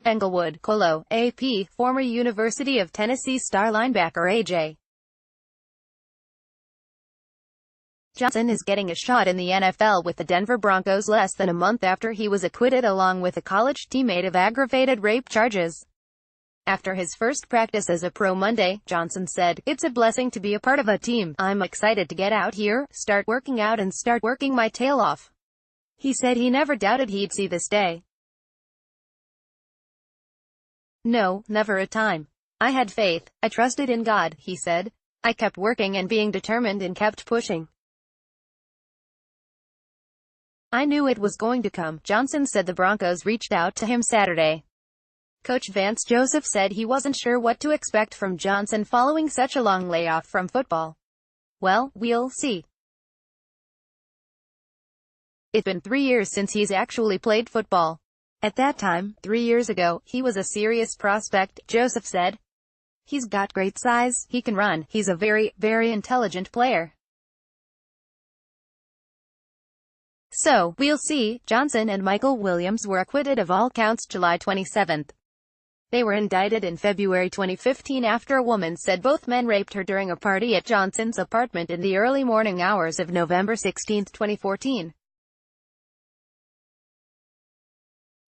Englewood, Colo, AP, former University of Tennessee star linebacker A.J. Johnson is getting a shot in the NFL with the Denver Broncos less than a month after he was acquitted along with a college teammate of aggravated rape charges. After his first practice as a pro Monday, Johnson said, "It's a blessing to be a part of a team. I'm excited to get out here, start working out and start working my tail off." He said he never doubted he'd see this day. "No, never a time. I had faith. I trusted in God," he said. "I kept working and being determined and kept pushing. I knew it was going to come." Johnson said the Broncos reached out to him Saturday. Coach Vance Joseph said he wasn't sure what to expect from Johnson following such a long layoff from football. "Well, we'll see. It's been 3 years since he's actually played football. At that time, 3 years ago, he was a serious prospect," Joseph said. "He's got great size, he can run, he's a very, very intelligent player. So, we'll see." Johnson and Michael Williams were acquitted of all counts July 27. They were indicted in February 2015 after a woman said both men raped her during a party at Johnson's apartment in the early morning hours of November 16, 2014.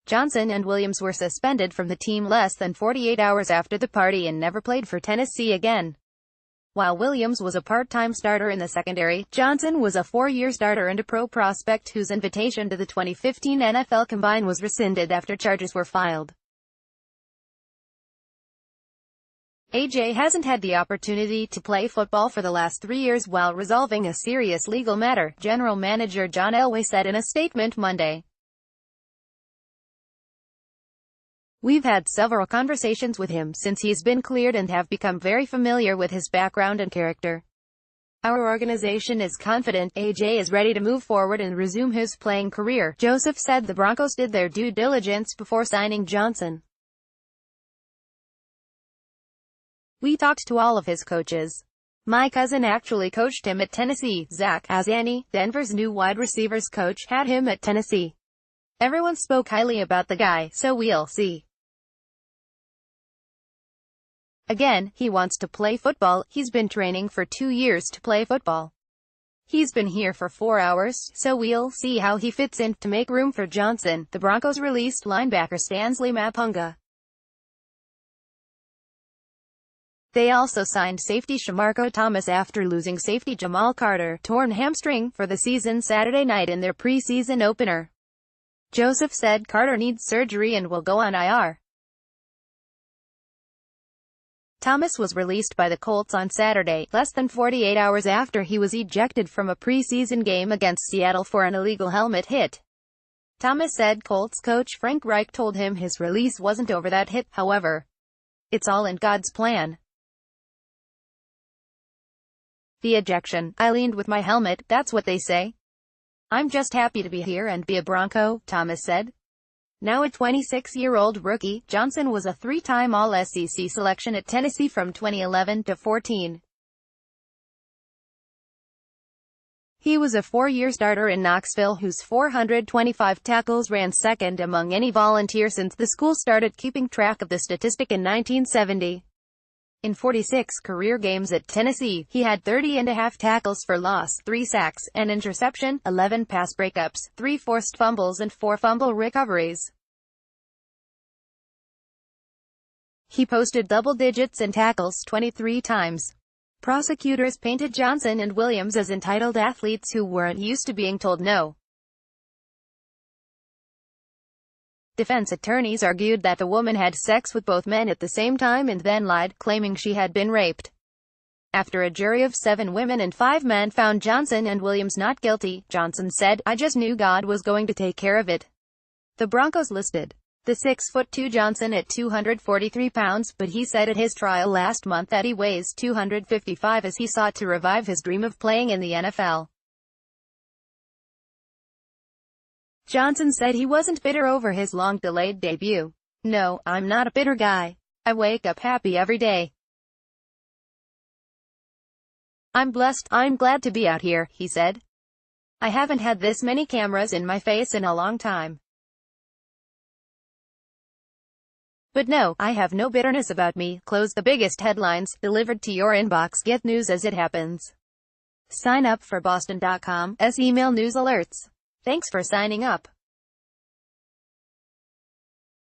Johnson and Williams were suspended from the team less than 48 hours after the party and never played for Tennessee again. While Williams was a part-time starter in the secondary, Johnson was a 4-year starter and a pro prospect whose invitation to the 2015 NFL Combine was rescinded after charges were filed. A.J. hasn't had the opportunity to play football for the last 3 years while resolving a serious legal matter, General Manager John Elway said in a statement Monday. "We've had several conversations with him since he's been cleared and have become very familiar with his background and character. Our organization is confident A.J. is ready to move forward and resume his playing career." Joseph said the Broncos did their due diligence before signing Johnson. "We talked to all of his coaches. My cousin actually coached him at Tennessee. Zach Azzanni, Denver's new wide receivers coach, had him at Tennessee. Everyone spoke highly about the guy, so we'll see. Again, he wants to play football. He's been training for 2 years to play football. He's been here for 4 hours, so we'll see how he fits in." To make room for Johnson, the Broncos released linebacker Stanley Mapunga. They also signed safety Shamarko Thomas after losing safety Jamal Carter, torn hamstring, for the season Saturday night in their preseason opener. Joseph said Carter needs surgery and will go on IR. Thomas was released by the Colts on Saturday, less than 48 hours after he was ejected from a preseason game against Seattle for an illegal helmet hit. Thomas said Colts coach Frank Reich told him his release wasn't over that hit, however. "It's all in God's plan. The ejection, I leaned with my helmet, that's what they say. I'm just happy to be here and be a Bronco," Thomas said. Now a 26-year-old rookie, Johnson was a 3-time All-SEC selection at Tennessee from 2011 to 14. He was a 4-year starter in Knoxville whose 425 tackles ran second among any Volunteer since the school started keeping track of the statistic in 1970. In 46 career games at Tennessee, he had 30.5 tackles for loss, 3 sacks, an interception, 11 pass breakups, 3 forced fumbles and 4 fumble recoveries. He posted double digits in tackles 23 times. Prosecutors painted Johnson and Williams as entitled athletes who weren't used to being told no. Defense attorneys argued that the woman had sex with both men at the same time and then lied, claiming she had been raped. After a jury of 7 women and 5 men found Johnson and Williams not guilty, Johnson said, "I just knew God was going to take care of it." The Broncos listed the 6'2" Johnson at 243 pounds, but he said at his trial last month that he weighs 255 as he sought to revive his dream of playing in the NFL. Johnson said he wasn't bitter over his long-delayed debut. "No, I'm not a bitter guy. I wake up happy every day. I'm blessed. I'm glad to be out here," he said. "I haven't had this many cameras in my face in a long time. But no, I have no bitterness about me. Close the biggest headlines, delivered to your inbox. Get news as it happens. Sign up for Boston.com's email news alerts. Thanks for signing up.